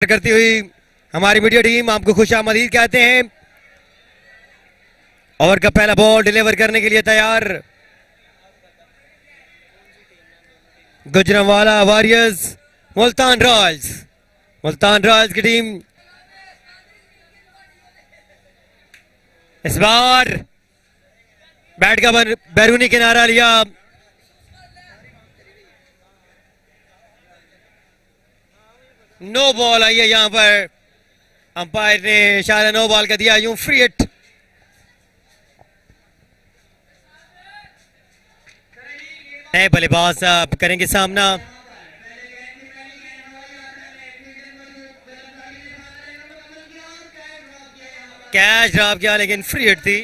करती हुई हमारी मीडिया टीम आपको खुशामदीद कहते हैं। ओवर का पहला बॉल डिलीवर करने के लिए तैयार गुजरांवाला वॉरियर्स मुल्तान रॉयल्स की टीम इस बार बैट का बैरूनी किनारा लिया। नो बॉल आई है यहां पर, अंपायर ने इशारा नो बॉल का दिया। यूं फ्री हिट नए बल्लेबाज अब करेंगे सामना। कैच ड्रॉप किया लेकिन फ्री हिट थी।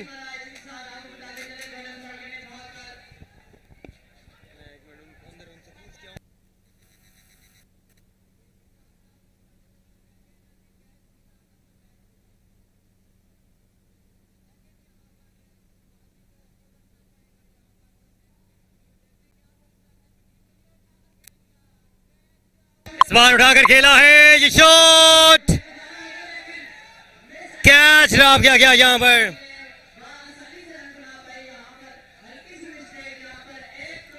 इस बार उठाकर खेला है, ये शॉट कैच ड्रॉप किया गया यहां पर।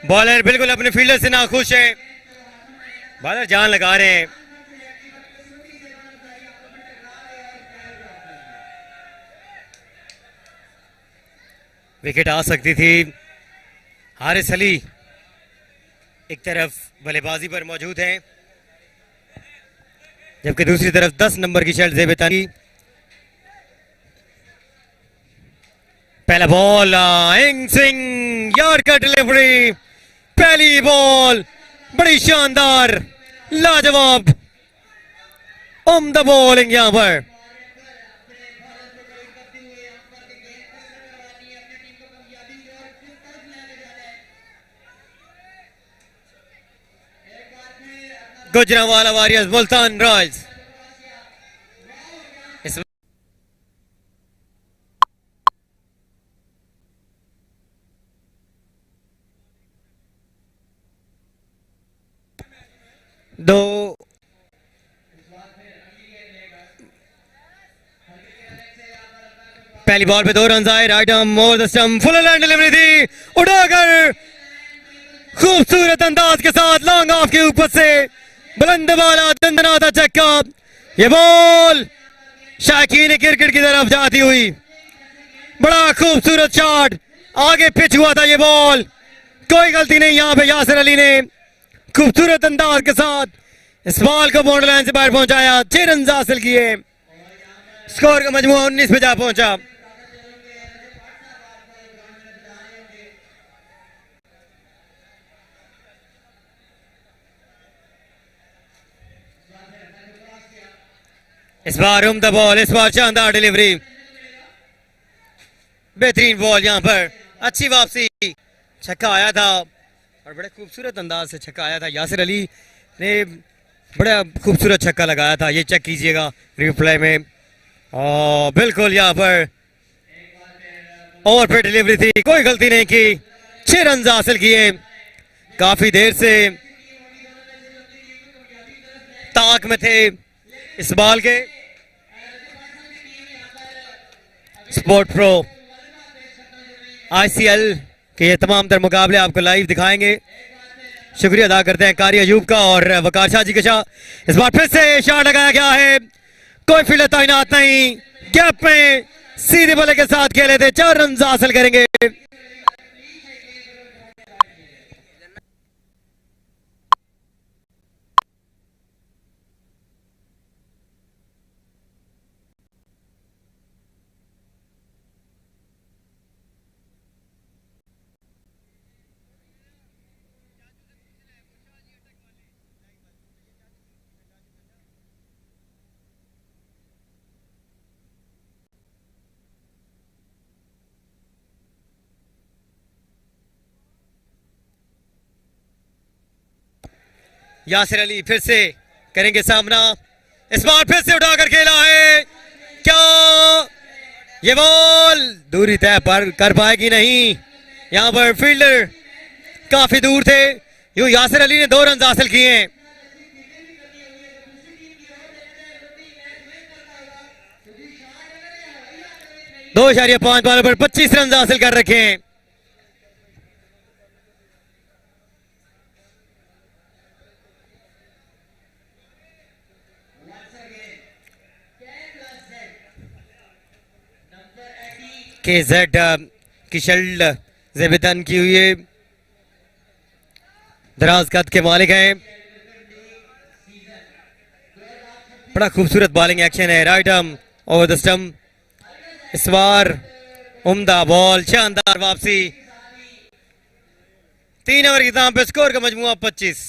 बॉलर बिल्कुल अपने फील्डर से नाखुश है, बॉलर जान लगा रहे हैं। विकेट आ सकती थी। हारिस अली एक तरफ बल्लेबाजी पर मौजूद हैं, जबकि दूसरी तरफ 10 नंबर की शर्ट ज़ेबेतानी। पहला बॉल इंग सिंह यॉर्कर डिलीवरी, पहली बॉल बड़ी शानदार लाजवाब उम्दा बॉलिंग यहां पर। Gujranwala warriors Multan Royals. दो पहली बॉल पे 2 रन आए, right arm over the stump, full land delivery थी, उड़ाकर खूबसूरत अंदाज के साथ लॉन्ग ऑफ के ऊपर से बुलंद वाला दंदनाता चक्का। ये बॉल शाकीन क्रिकेट की तरफ जाती हुई बड़ा खूबसूरत शॉट, आगे पिच हुआ था ये बॉल, कोई गलती नहीं यहां पे। यासिर अली ने खूबसूरत अंदाज के साथ इस बॉल को बाउंड्री लाइन से बाहर पहुंचाया, 6 रन हासिल किए, स्कोर का मजमूआ 19 पे जा पहुंचा। इस बार उम्दा बॉल, इस बार शानदार डिलीवरी, बेहतरीन बॉल यहां पर, अच्छी वापसी, छक्का आया था और बड़े खूबसूरत अंदाज से छक्का आया था। यासिर अली ने बड़ा खूबसूरत छक्का लगाया था, ये चेक कीजिएगा रिप्ले में। और बिल्कुल यहां पर ओवर पे डिलीवरी थी, कोई गलती नहीं की, 6 रन हासिल किए। काफी देर से ताक में थे इस बॉल के। स्पोर्ट प्रो ICL के ये तमाम तर मुकाबले आपको लाइव दिखाएंगे। शुक्रिया अदा करते हैं कारी अयूब का और वकार शाह जी के शाह। इस बार फिर से शॉट लगाया गया है, कोई फील्डर तैनात नहीं, गैप में सीधे बल्ले के साथ खेले थे, 4 रन हासिल करेंगे। यासिर अली फिर से करेंगे सामना, इस बार फिर से उठाकर खेला है, क्या ये बॉल दूरी तय पर कर पाएगी नहीं, यहां पर फील्डर काफी दूर थे। यूं यासिर अली ने 2 रन हासिल किए हैं। 2.5 बॉल पर 25 रन हासिल कर रखे हैं। KZ की शील्ड जेबितन की हुई है, दराज कद के मालिक हैं। बड़ा खूबसूरत बॉलिंग एक्शन है, right arm over the stump. इस बार उम्दा बॉल, शानदार वापसी। 3 ओवर की दाम पे स्कोर का मजमुआ 25।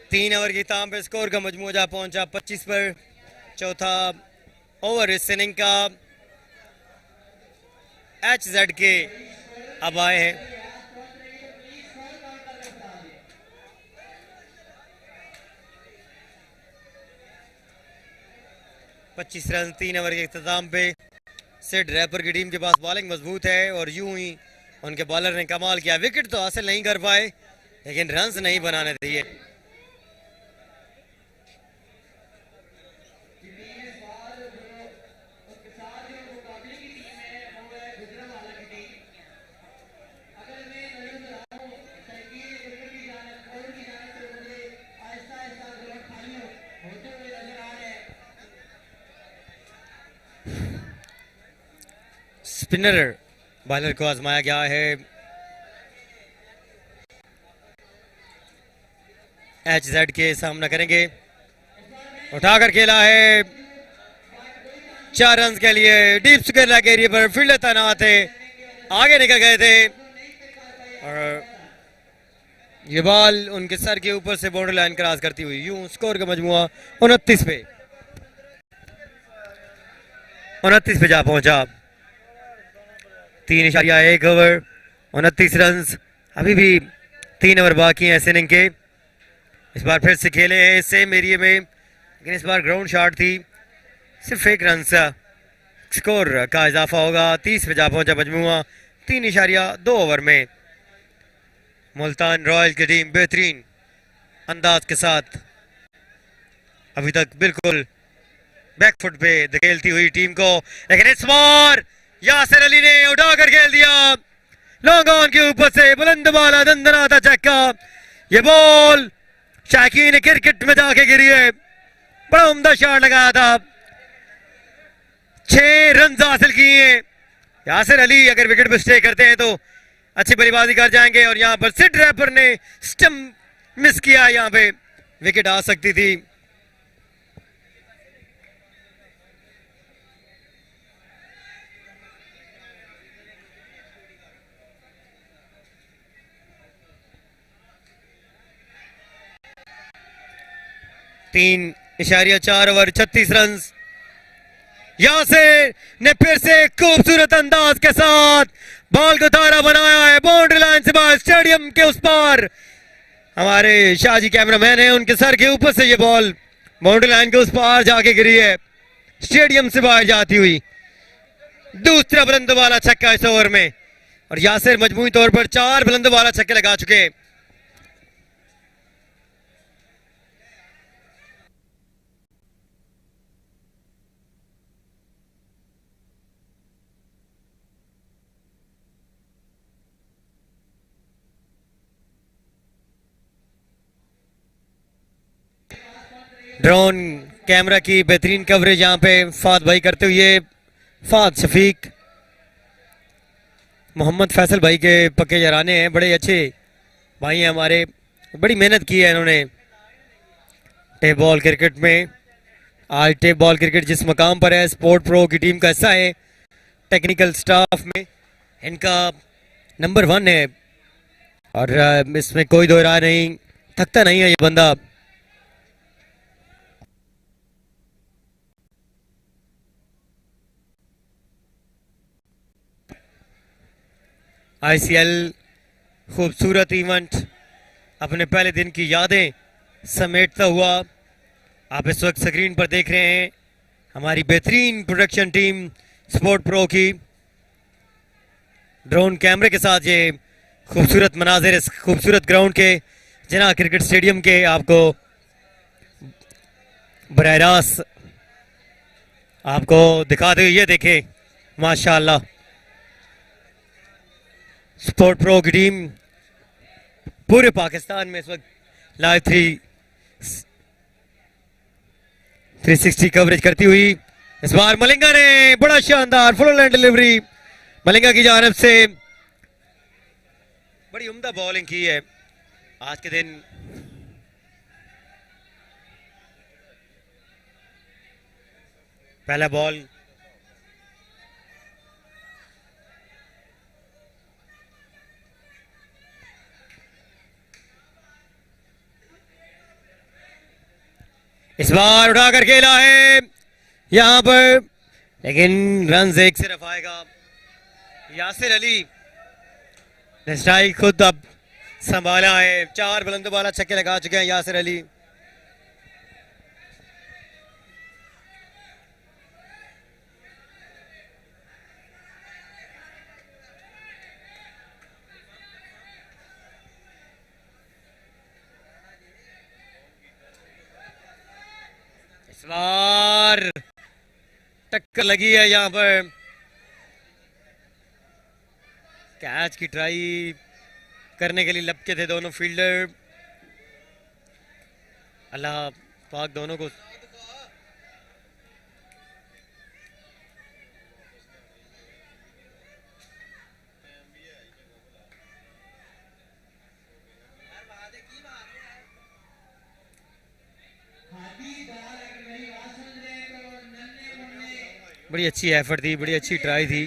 तीन ओवर की ताम पे स्कोर का मजमू जा पहुंचा 25 पर। चौथा ओवर इस इनिंग का HZ के अब आए हैं। पच्चीस रन 3 ओवर के इख्तिताम पे। सिड रैपर की टीम के पास बॉलिंग मजबूत है और यूं ही उनके बॉलर ने कमाल किया। विकेट तो हासिल नहीं कर पाए लेकिन रन्स नहीं बनाने दिए। स्पिनर बॉलर को आजमाया गया है। HZ के सामना करेंगे, उठाकर खेला है 4 रन के लिए। डीप स्क्वायर लगे एरिया पर फील्डर तैनात थे, आगे निकल गए थे और ये बॉल उनके सर के ऊपर से बॉर्डर लाइन क्रॉस करती हुई यूं स्कोर का मजमुआ 29 पे जा पहुंचा। 3.1 ओवर 29 रन। अभी भी 3 ओवर बाकी हैं इस इनिंग के। इस बार फिर से खेले हैं सेम एरिया में लेकिन इस बार ग्राउंड शॉट थी। सिर्फ 1 रन स्कोर का इजाफा होगा। 30 पे जा पहुंचा मजमुआ 3.2 ओवर में। मुल्तान रॉयल की टीम बेहतरीन अंदाज के साथ अभी तक बिल्कुल बैकफुट पे धकेलती हुई टीम को, लेकिन इस बार यासिर अली ने उठाकर खेल दिया लॉन्ग ऑन के ऊपर से। बुलंद बाला दंदनाता चक्का। ये बॉल शाकीन क्रिकेट में जाके गिरी है। बड़ा उम्दा शॉट लगाया था। 6 रन हासिल किए। यासिर अली अगर विकेट पे स्टे करते हैं तो अच्छी बल्लेबाजी कर जाएंगे और यहाँ पर सिड रैपर ने स्टंप मिस किया। यहाँ पे विकेट आ सकती थी। तीन 3.4 ओवर 36 रन। यासिर ने फिर से खूबसूरत अंदाज के साथ बॉल को तारा बनाया है। बाउंड्री लाइन से बाहर स्टेडियम के उस पार हमारे शाहजी कैमरामैन हैं, उनके सर के ऊपर से ये बॉल बाउंड्री लाइन के उस पार जाके गिरी है, स्टेडियम से बाहर जाती हुई। दूसरा बुलंद वाला छक्का इस ओवर में और यासिर मजमूई तौर पर 4 बुलंद वाला छक्के लगा चुके हैं। ड्रोन कैमरा की बेहतरीन कवरेज यहाँ पे फाद भाई करते हुए। फाद शफीक मोहम्मद फैसल भाई के पक्के जराने हैं, बड़े अच्छे भाई हैं हमारे, बड़ी मेहनत की है इन्होंने टेप बॉल क्रिकेट में। आज टेप बॉल क्रिकेट जिस मकाम पर है, स्पोर्ट प्रो की टीम का हिस्सा है, टेक्निकल स्टाफ में इनका नंबर 1 है और इसमें कोई दो राय नहीं, थकता नहीं है ये बंदा। आईसीएल खूबसूरत इवेंट अपने पहले दिन की यादें समेटता हुआ आप इस वक्त स्क्रीन पर देख रहे हैं हमारी बेहतरीन प्रोडक्शन टीम स्पोर्ट प्रो की ड्रोन कैमरे के साथ ये खूबसूरत मनाजिर इस खूबसूरत ग्राउंड के जिना क्रिकेट स्टेडियम के आपको बराह रास्त आपको दिखाते हुए ये देखें माशाल्लाह स्पोर्ट प्रो की टीम पूरे पाकिस्तान में इस वक्त लाइव 360 कवरेज करती हुई इस बार मलिंगा ने बड़ा शानदार फुल लैंड डिलीवरी मलिंगा की जानिब से बड़ी उम्दा बॉलिंग की है आज के दिन। पहला बॉल इस बार उठाकर खेला है यहां पर लेकिन रन एक सिर्फ आएगा। यासिर अली ने स्ट्राइक खुद अब संभाला है 4 बुलंद वाला छक्के लगा चुके हैं यासिर अली। इस बार टक्कर लगी है यहां पर कैच की ट्राई करने के लिए लपके थे दोनों फील्डर। अल्लाह पाक दोनों को बड़ी अच्छी एफर्ट थी बड़ी अच्छी ट्राई थी।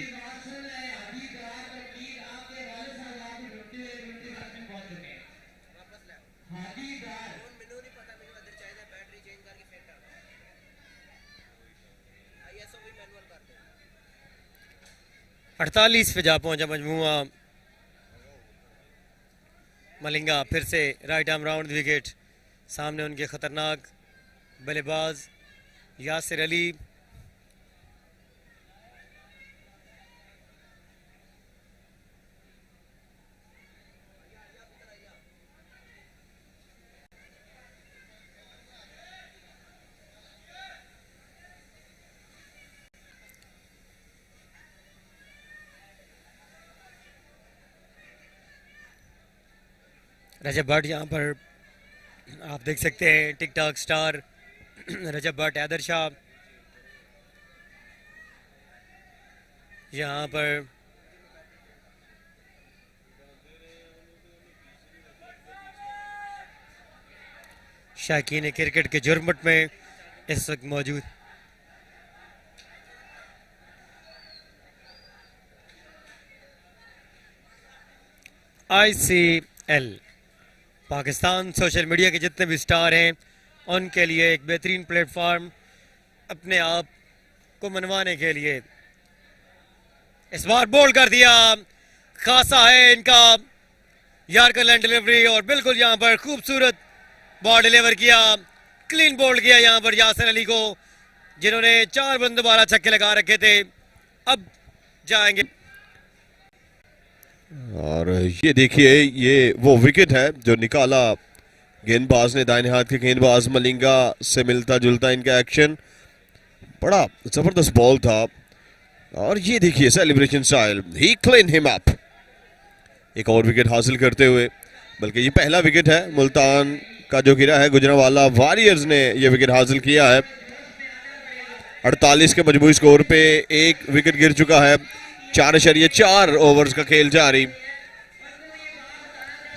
अड़तालीस पे जा पहुंचा मजमुआ मलिंगा फिर से राइट आर्म राउंड विकेट सामने उनके खतरनाक बल्लेबाज यासिर अली। रजब भट्ट यहाँ पर आप देख सकते हैं टिकटॉक स्टार रजब भट्ट हैदर शाह यहाँ पर शाकीन क्रिकेट के जुर्मट में इस वक्त मौजूद। ICL पाकिस्तान सोशल मीडिया के जितने भी स्टार हैं उनके लिए एक बेहतरीन प्लेटफॉर्म अपने आप को मनवाने के लिए इस बार बोल्ड कर दिया खासा है इनका यार्कर लैंड डिलीवरी और बिल्कुल यहां पर खूबसूरत बॉल डिलीवर किया क्लीन बोल्ड किया यहां पर यासिर अली को जिन्होंने 4 बंद 12 छक्के लगा रखे थे अब जाएंगे। और ये देखिए ये वो विकेट है जो निकाला गेंदबाज ने दाहिने हाथ के गेंदबाज मलिंगा से मिलता जुलता इनका एक्शन बड़ा जबरदस्त बॉल था। और ये देखिए सेलिब्रेशन स्टाइल ही क्लीन हिम अप एक और विकेट हासिल करते हुए बल्कि ये पहला विकेट है मुल्तान का जो गिरा है गुजरांवाला वॉरियर्स ने ये विकेट हासिल किया है। 48 के मजमूई स्कोर पे एक विकेट गिर चुका है 4.4 ओवर्स का खेल जारी।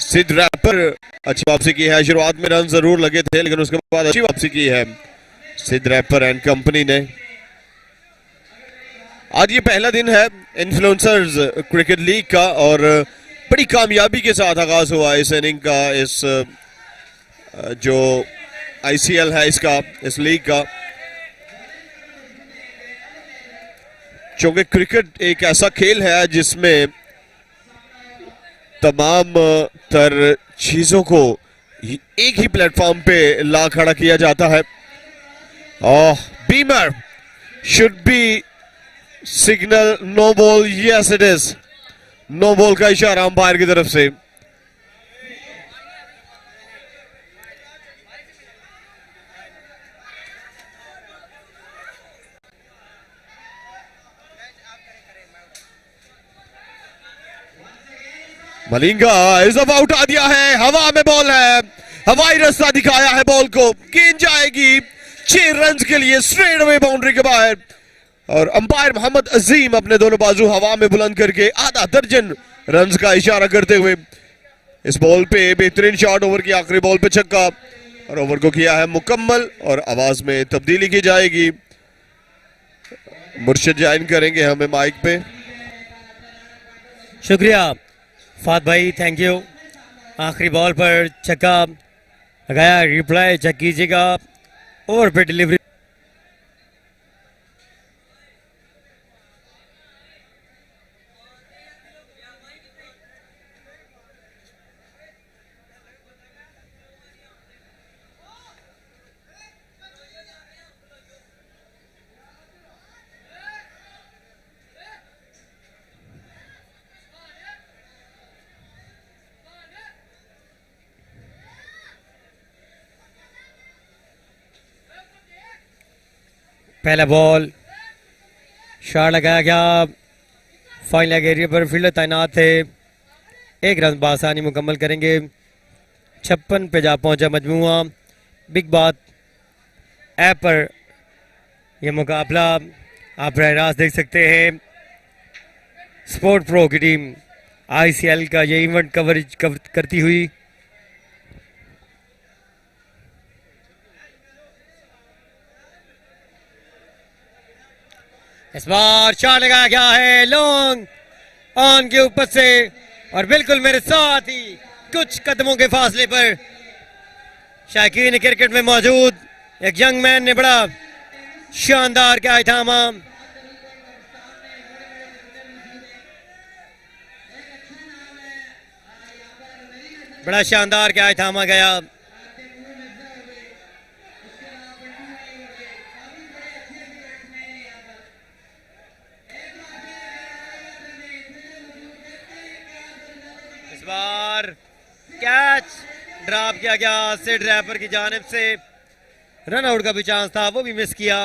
सिद्ध रैपर अच्छी वापसी की है शुरुआत में रन जरूर लगे थे लेकिन उसके बाद अच्छी वापसी की है सिद्ध रैपर एंड कंपनी ने। आज ये पहला दिन है इन्फ्लुएंसर्स क्रिकेट लीग का और बड़ी कामयाबी के साथ आगाज हुआ इस इनिंग का इस जो ICL है इसका इस लीग का। चूंकि क्रिकेट एक ऐसा खेल है जिसमें तमाम तर चीजों को एक ही प्लेटफॉर्म पे ला खड़ा किया जाता है। और beamer should be signal no ball. Yes it is no ball का इशारा अंपायर की तरफ से। मलिंगा इस दफा उठा दिया है, हवा में बॉल है, हवाई रास्ता दिखाया है बॉल को, गेंद जाएगी 6 रन के लिए स्ट्रेट अवे बाउंड्री के बाहर। और अंपायर मोहम्मद अजीम अपने दोनों बाजू हवा में बुलंद करके आधा दर्जन रन का इशारा करते हुए इस बॉल पे बेहतरीन शॉट, ओवर की आखिरी बॉल पे छक्का, और ओवर को किया है मुकम्मल। और आवाज में तब्दीली की जाएगी, मुर्शिद ज्वाइन करेंगे हमें माइक पे। शुक्रिया फात भाई, थैंक यू। आखिरी बॉल पर छक्का लगाया, रिप्लाई चेक कीजिएगा। ओवर पे डिलीवरी पहला बॉल शॉट लगाया गया, फाइन लेग एरिया पर फील्डर तैनात थे, 1 रन बासानी मुकम्मल करेंगे। 56 पे जा पहुंचा मजमुआ। बिग बात ऐप पर यह मुकाबला आप बराह रास्त देख सकते हैं। स्पोर्ट प्रो की टीम ICL का ये इवेंट कवरेज करती हुई। इस बार शॉट लगाया गया है लॉन्ग ऑन के ऊपर से, और बिल्कुल मेरे साथ ही कुछ कदमों के फासले पर शायकीन क्रिकेट में मौजूद एक यंग मैन ने बड़ा शानदार क्या थामा। बड़ा शानदार क्या थामा गया। इस बार कैच ड्रॉप किया गया सिड रैपर की जानिब से, रन आउट का भी चांस था, वो भी मिस किया।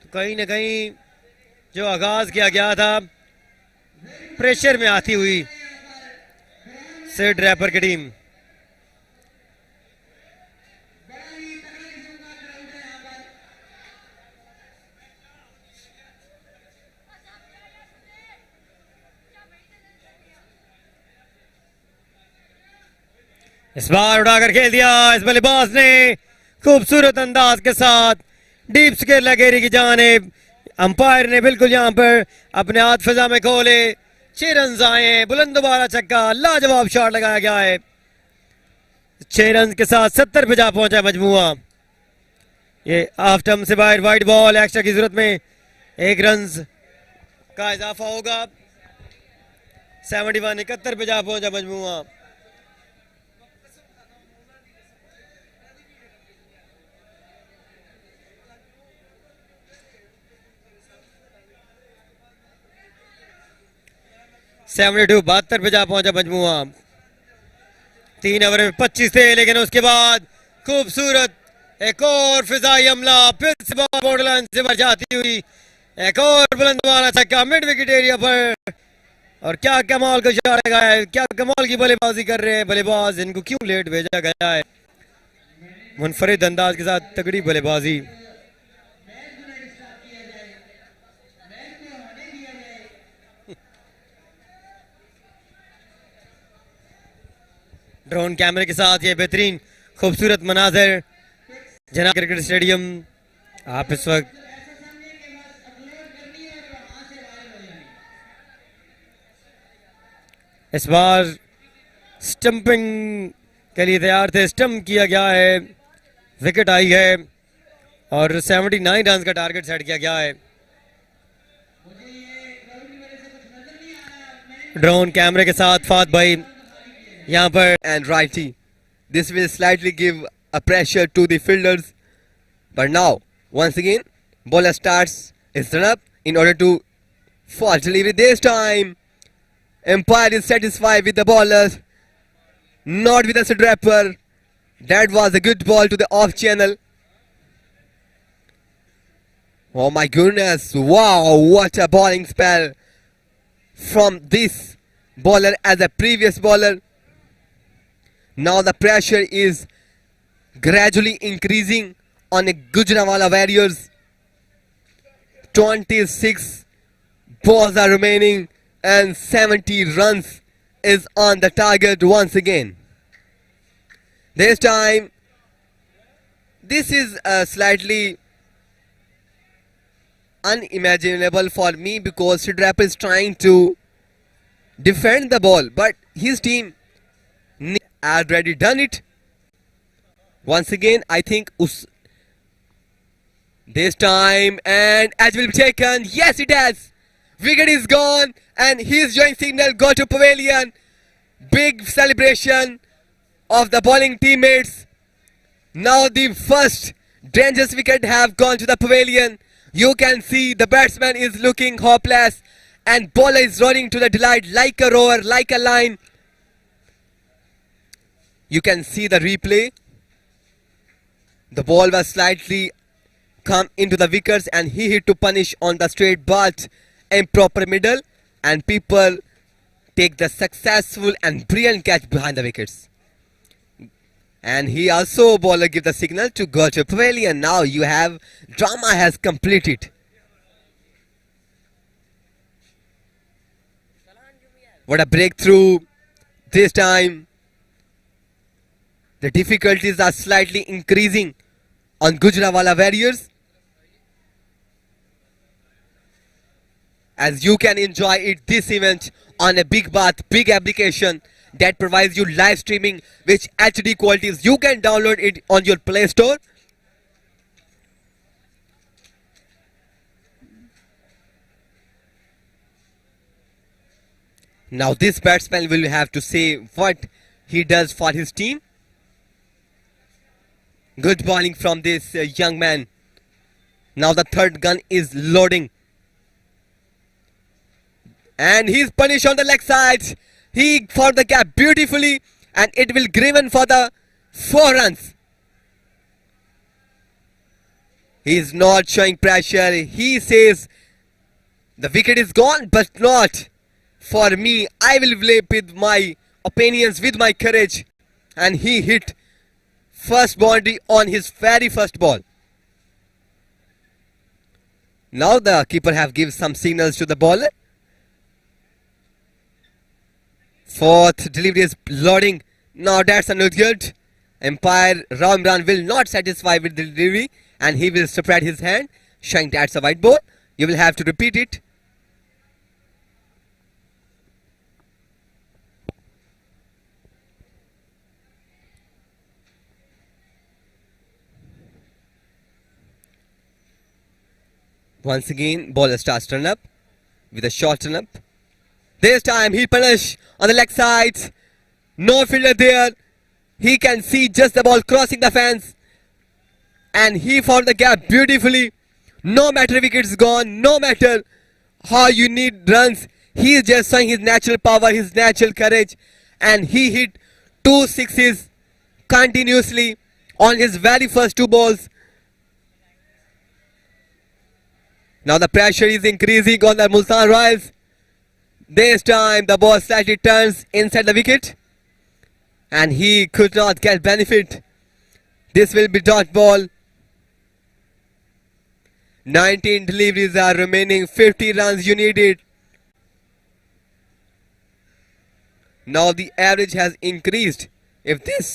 तो कहीं ना कहीं जो आगाज किया गया था प्रेशर में आती हुई सिड रैपर की टीम। इस बार उड़ाकर खेल दिया इस बल्लेबाज ने खूबसूरत अंदाज के साथ डीप स्केर लगेरी की जानिब। अंपायर ने बिल्कुल यहां पर अपने हाथ फिजा में खोले। 6 रन आए, बुलंद दोबारा छक्का, लाजवाब शॉट लगाया गया है। 6 रन के साथ 70 पे जा पहुंचा मजमुआ। ये ऑफ टर्म से बाहर वाइड बॉल, एक्स्ट्रा की जरूरत में 1 रन का इजाफा होगा। 71 71 पे जा पहुंचा मजमुआ। टू 72 पे जा पहुंचा मजमुआ। 3 ओवर में 25 थे, लेकिन उसके बाद खूबसूरत एक और फिजाई हमला, फिर से बॉल बॉर्डर लाइन से भर जाती हुई एक और बुलंद वाला छक्का मिड विकेट एरिया पर। और क्या कमाल का शॉट लगा है, क्या कमाल की बल्लेबाजी कर रहे हैं बल्लेबाज। इनको क्यों लेट भेजा गया है, मुनफरिद अंदाज के साथ तगड़ी बल्लेबाजी। ड्रोन कैमरे के साथ ये बेहतरीन खूबसूरत मनाजर जना क्रिकेट स्टेडियम आप इस वक्त इस बार स्टंपिंग के लिए तैयार थे। स्टंप किया गया है, विकेट आई है और 79 रन का टारगेट सेट किया गया है। ड्रोन कैमरे के साथ फात भाई यहाँ पर and righty. This will slightly give a pressure to the fielders. But now, once again, bowler starts his run up in order to fall delivery. This time, umpire is satisfied with the bowlers, not with the strapper. That was a good ball to the off channel. Oh my goodness, wow, what a bowling spell from this bowler as a previous bowler. Now the pressure is gradually increasing on a Gujranwala Warriors. 26 balls are remaining and 70 runs is on the target once again. This time, this is slightly unimaginable for me because Sidrap is trying to defend the ball, but his team already done it. Once again, I think this time, and as will be taken, yes it has. Wicket is gone and his joint signal go to pavilion. Big celebration of the bowling teammates. Now the first dangerous wicket have gone to the pavilion. You can see the batsman is looking hopeless and bowler is running to the delight like a roar, like a lion. You can see the replay. The ball was slightly come into the wickets and he hit to punish on the straight but improper middle, and people take the successful and brilliant catch behind the wickets. And he also bowler give the signal to go to pavilion. Now you have drama has completed. What a breakthrough this time. The difficulties are slightly increasing on Gujranwala Warriors. As you can enjoy it, this event on a big bath, big application that provides you live streaming which HD qualities. You can download it on your Play Store. Now this batsman will have to say what he does for his team. Good bowling from this young man. Now the third gun is loading. And he's punished on the leg side. He found the gap beautifully and it will given for the 4 runs. He's not showing pressure. He says the wicket is gone but not for me. I will play with my opinions, with my courage. And he hit first boundary on his very first ball. Now the keeper have given some signals to the bowler. Fourth delivery is loading. Now that's a not good. Umpire Rao Imran will not satisfy with the delivery and he will spread his hand, showing that's a white ball. You will have to repeat it. Once again, bowler starts turn up with a short turn up. This time he punish on the leg side. No fielder there. He can see just the ball crossing the fence. And he found the gap beautifully. No matter wickets gone, no matter how you need runs. He is just showing his natural power, his natural courage. And he hit 2 sixes continuously on his very first 2 balls. Now the pressure is increasing on the Multan Royals. This time the ball slightly turns inside the wicket. And he could not get benefit. This will be dot ball. 19 deliveries are remaining. 50 runs you needed. Now the average has increased. If this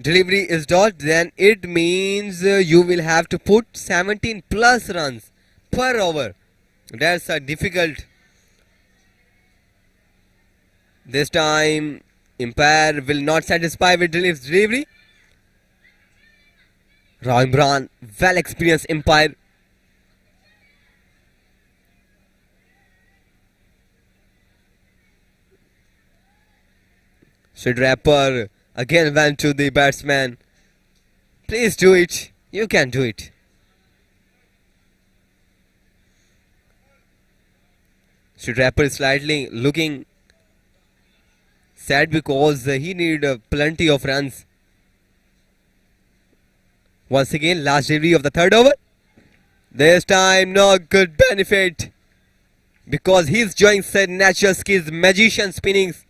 delivery is dot, then it means you will have to put 17 plus runs per over. That's difficult. This time umpire will not satisfy with delivery. Rao Imran, well experienced umpire. Sid Rapper again went to the batsman. Please do it. You can do it. Sid Rapper is slightly looking sad because he need plenty of runs. Once again, last delivery of the third over. This time, no good benefit because he's showing natural skills, magician spinnings.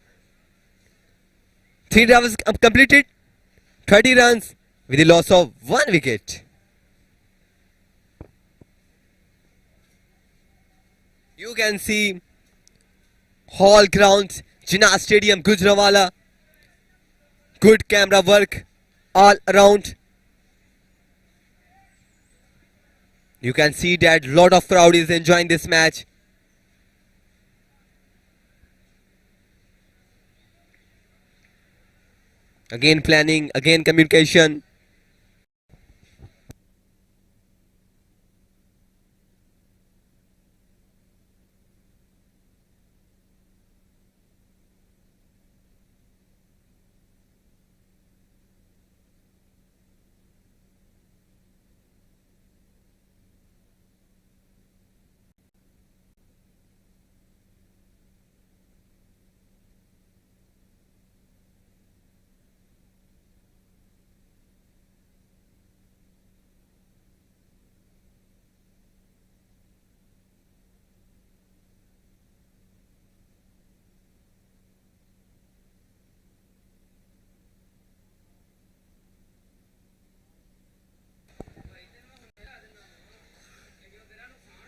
3 overs completed, 30 runs with the loss of 1 wicket. You can see Hall Grounds, Jinnah Stadium, Gujranwala. Good camera work all around. You can see that lot of crowd is enjoying this match. Again planning, again communication.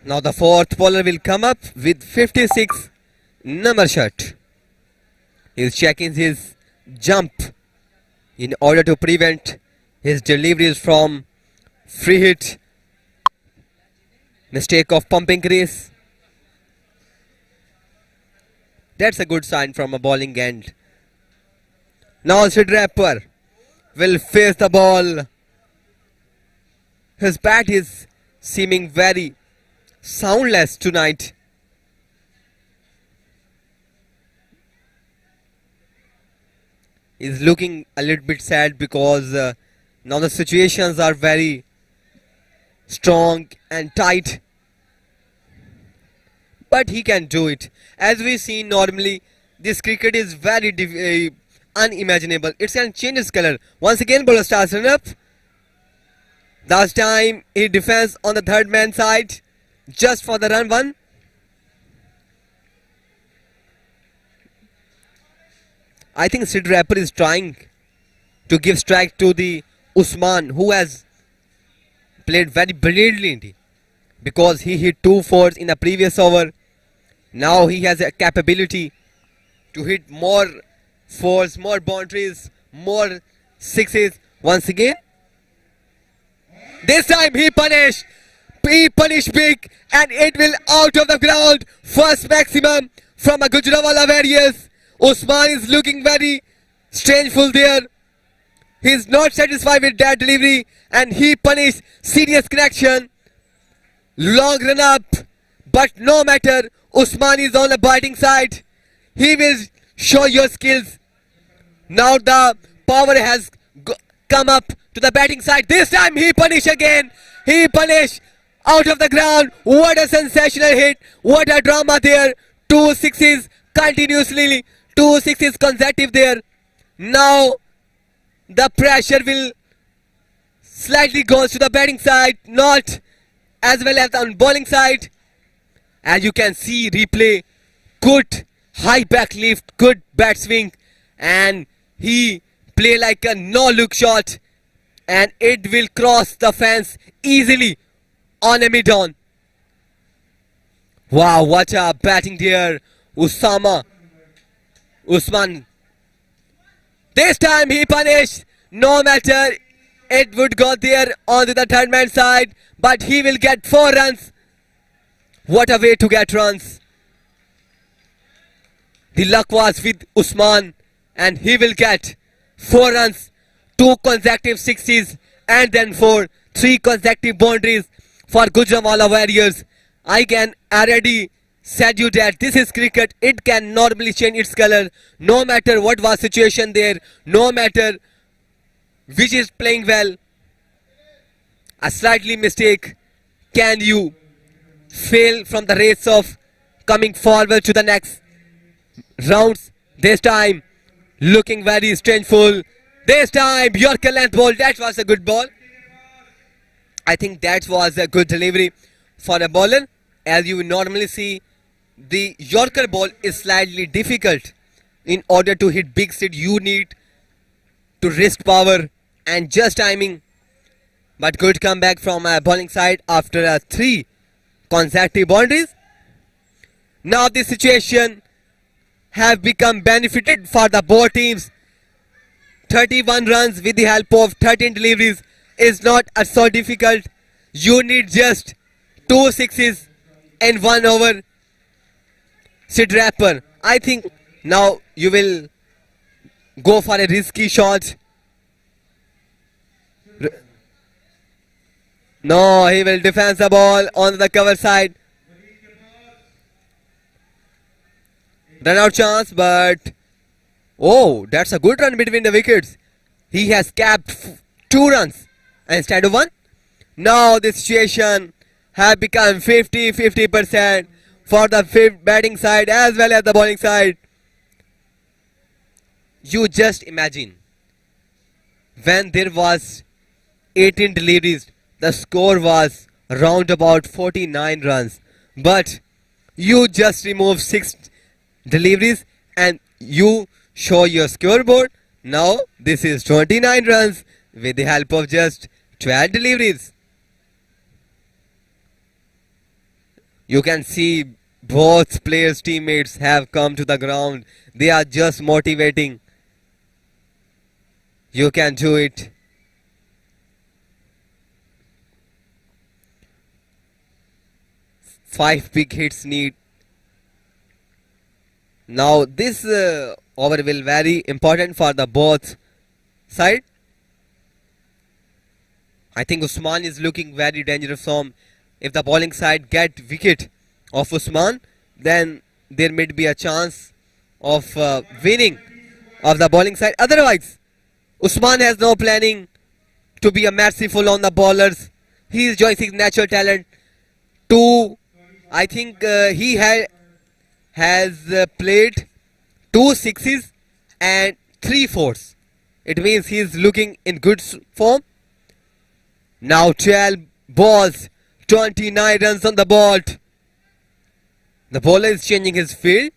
Now the fourth bowler will come up with 56 number shot. He is checking his jump in order to prevent his deliveries from free hit. Mistake of pumping crease. That's a good sign from a bowling end. Now Sid Rapper will face the ball. His bat is seeming very soundless tonight. He's looking a little bit sad because now the situations are very strong and tight. But he can do it. As we see normally, this cricket is very unimaginable. It can change its color. Once again, bowler starts run up. Last time he defends on the third man side. Just for the run one. I think Sid Rapper is trying to give strike to the Usman, who has played very brilliantly because he hit 2 fours in the previous over. Now he has a capability to hit more fours, more boundaries, more sixes. Once again, this time he punished. He punished big and it will out of the ground. First maximum from a Gujranwala Warriors. Usman is looking very strangeful there. He is not satisfied with that delivery and he punished serious connection. Long run up, but no matter, Usman is on the batting side. He will show your skills. Now the power has come up to the batting side. This time he punished again. He punished. Out of the ground. What a sensational hit. What a drama there. 2 sixes continuously. 2 sixes consecutive there. Now the pressure will slightly goes to the batting side. Not as well as on bowling side. As you can see, replay. Good high back lift. Good bat swing. And he play like a no look shot. And it will cross the fence easily. On a mid-on. Wow, what a batting there. Usman. This time he punished. No matter, it would go there onto the third man side. But he will get 4 runs. What a way to get runs. The luck was with Usman. And he will get 4 runs. 2 consecutive sixes. And then 3 consecutive boundaries. For Gujranwala Warriors, I can already said you that this is cricket. It can normally change its color no matter what was situation there, no matter which is playing well. A slightly mistake can you fail from the race of coming forward to the next rounds. This time looking very strengthful. This time Yorker length ball. That was a good ball. I think that was a good delivery for a bowler. As you normally see, the Yorker ball is slightly difficult. In order to hit big hit, you need to wrist power and just timing. But good comeback from a bowling side after 3 consecutive boundaries. Now the situation have become benefited for the both teams. 31 runs with the help of 13 deliveries is not so difficult. You need just 2 sixes and 1 over. Sid Rapper, I think now you will go for a risky shot. No, he will defend the ball on the cover side. Run out chance, but oh, that's a good run between the wickets. He has capped 2 runs instead of 1. Now the situation has become 50-50% for the batting side as well as the bowling side. You just imagine when there was 18 deliveries, the score was round about 49 runs. But you just remove 6 deliveries and you show your scoreboard. Now this is 29 runs with the help of just 12 deliveries. You can see both players' teammates have come to the ground. They are just motivating. You can do it. Five big hits need. Now this over will very important for the both side. I think Usman is looking very dangerous from. If the bowling side get wicket of Usman, then there may be a chance of winning of the bowling side. Otherwise, Usman has no planning to be a merciful on the bowlers. He is showing his natural talent. I think he has played 2 sixes and 3 fours. It means he is looking in good form. Now 12 balls, 29 runs on the board. The bowler is changing his field.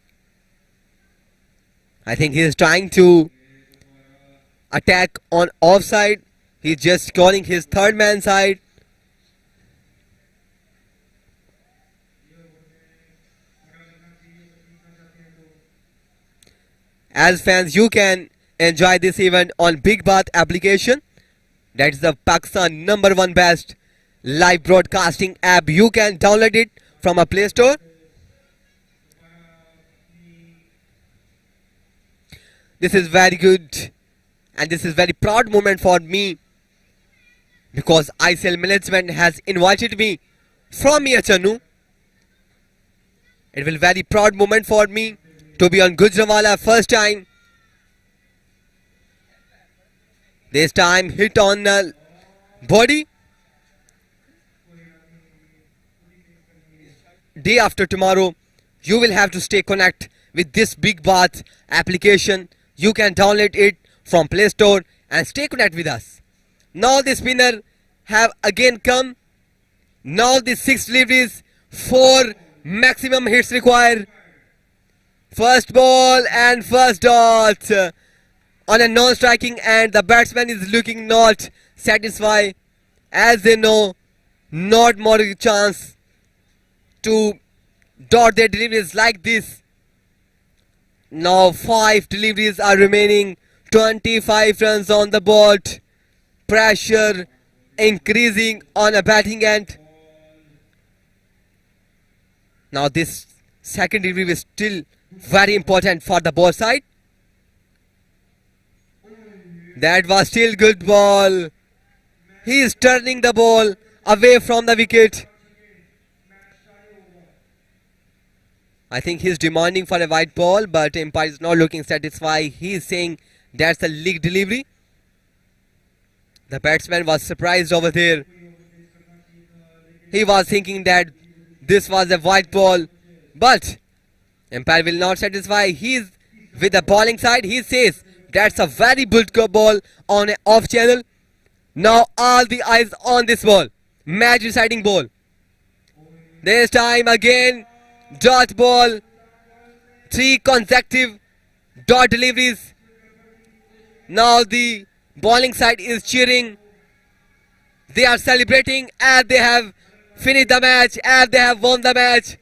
I think he is trying to attack on offside. He is just calling his third man side. As fans, you can enjoy this event on Big Bath application. That is the Pakistan #1 best live broadcasting app. You can download it from a Play Store. This is very good and this is very proud moment for me because ICL management has invited me from Chanu. It will be very proud moment for me to be on Gujranwala first time. This time hit on the body. Day after tomorrow, you will have to stay connected with this Big Bath application. You can download it from Play Store and stay connected with us. Now the spinner have again come. Now the 6 deliveries, 4 maximum hits required. First ball and first dot on a non-striking and the batsman is looking not satisfied as they know not more chance to dot their deliveries like this. Now 5 deliveries are remaining, 25 runs on the board. Pressure increasing on a batting end. Now this second delivery is still very important for the ball side. That was still good ball. He is turning the ball away from the wicket. I think he's demanding for a white ball, but umpire is not looking satisfied. He is saying that's a leak delivery. The batsman was surprised over there. He was thinking that this was a white ball, but umpire will not satisfy. He's with the bowling side. He says that's a very good ball on an off channel. Now all the eyes on this ball. Match deciding ball. This time again, dot ball. 3 consecutive dot deliveries. Now the bowling side is cheering. They are celebrating as they have finished the match, as they have won the match.